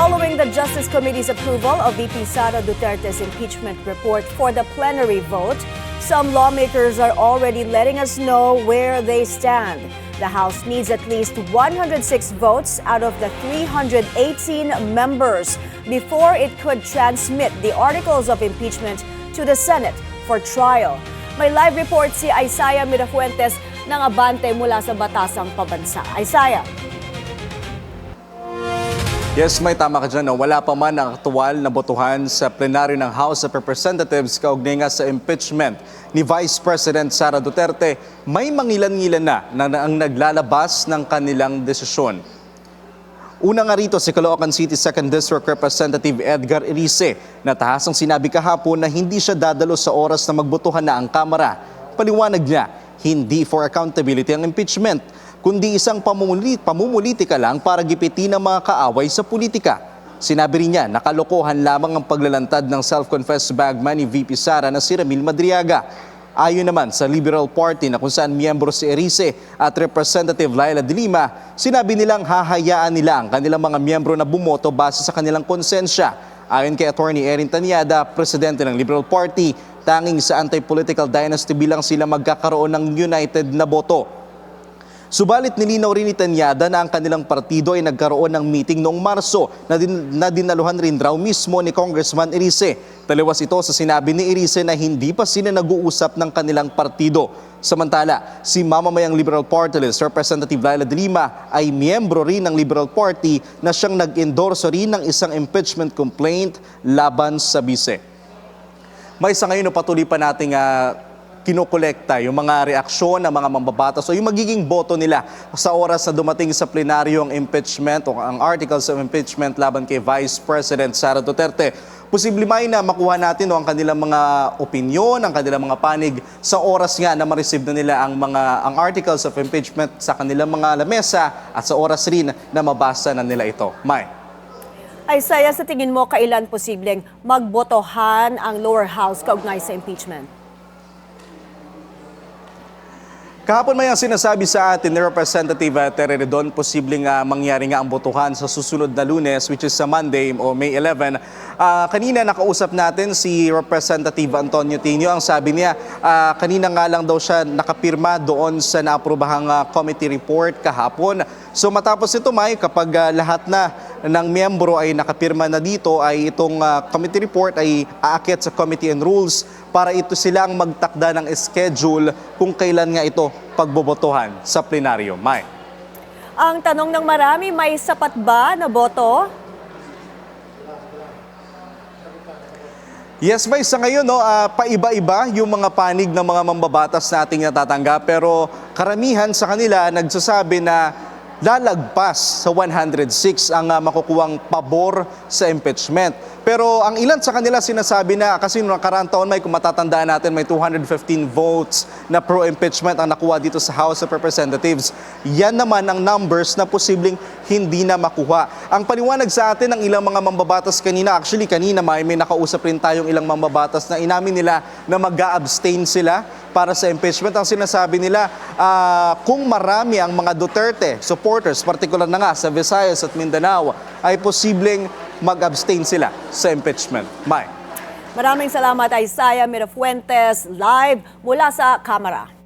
Following the Justice Committee's approval of VP Sara Duterte's impeachment report for the plenary vote, some lawmakers are already letting us know where they stand. The House needs at least 106 votes out of the 318 members before it could transmit the articles of impeachment to the Senate for trial. May live report si Isaiah Mirafuentes ng Abante mula sa Batasang Pabansa. Isaiah. Yes, may tama ka dyan. Wala pa man ang aktual na botohan sa plenaryo ng House of Representatives kaugnay nga sa impeachment ni Vice President Sara Duterte. May mangilan-ngilan na ang naglalabas ng kanilang desisyon. Una nga rito si Caloocan City 2nd District Representative Edgar Erice na tahasang sinabi kahapon na hindi siya dadalo sa oras na magbotohan na ang Kamara. Paliwanag niya, hindi for accountability ang impeachment, kundi isang pamumulitika lang para gipitin ang mga kaaway sa politika. Sinabi rin niya na kalokohan lamang ang paglalantad ng self-confessed bagman ni VP Sara na si Ramil Madriaga. Ayon naman sa Liberal Party na kung saan miyembro si Erice at Representative Laila de Lima, sinabi nilang hahayaan nila ang kanilang mga miyembro na bumoto base sa kanilang konsensya. Ayon kay Attorney Erin Tanyada, presidente ng Liberal Party, tanging sa anti-political dynasty bilang sila magkakaroon ng united na boto. Subalit nilinaw rin ni Tanyada na ang kanilang partido ay nagkaroon ng meeting noong Marso na dinaluhan rin raw mismo ni Congressman Erice. Taliwas ito sa sinabi ni Erice na hindi pa sila nag-uusap ng kanilang partido. Samantala, si mamamayang Liberal Party List Representative Laila de Lima ay miyembro rin ng Liberal Party na siyang nag-endorso rin ng isang impeachment complaint laban sa bise. May sa ngayon patuloy pa nating kinokolekta yung mga reaksyon ng mga mambabatas o yung magiging boto nila sa oras na dumating sa plenaryo ang impeachment o ang articles of impeachment laban kay Vice President Sara Duterte. Posible may na makuha natin ang kanilang mga opinyon, ang kanilang mga panig sa oras nga na ma-receive na nila ang articles of impeachment sa kanilang mga lamesa at sa oras rin na mabasa na nila ito. May. Isaiah, sa tingin mo kailan posibleng magbotohan ang lower house kaugnay sa impeachment? Kahapon may ang sinasabi sa atin ni Representative Tere Redon, posibleng mangyari nga ang botohan sa susunod na Lunes, which is sa Monday o May 11. Kanina nakausap natin si Representative Antonio Tino. Ang sabi niya, kanina nga lang daw siya nakapirma doon sa naaprobahang committee report kahapon. So matapos ito, May, kapag lahat na ng miyembro ay nakapirma na dito, ay itong committee report ay aakyat sa Committee on Rules para ito silang magtakda ng schedule kung kailan nga ito pagbobotohan sa plenaryo. May. Ang tanong ng marami, may sapat ba na boto? Yes, may sa ngayon, paiba-iba yung mga panig ng mga mambabatas na ating natatanggap, pero karamihan sa kanila nagsasabi na lalagpas sa 106 ang makukuhang pabor sa impeachment. Pero ang ilan sa kanila sinasabi na, kasi noong nakaraang taon, may kung matatandaan natin, may 215 votes na pro-impeachment ang nakuha dito sa House of Representatives. Yan naman ang numbers na posibleng hindi na makuha. Ang paliwanag sa atin ng ilang mga mambabatas kanina, actually kanina may nakausap rin tayong ilang mambabatas na inamin nila na mag-a-abstain sila para sa impeachment. Ang sinasabi nila, kung marami ang mga Duterte supporters, particular na nga sa Visayas at Mindanao, ay posibleng mag-abstain sila sa impeachment. May. Maraming salamat Isaiah Mirafuentes, live mula sa Kamara.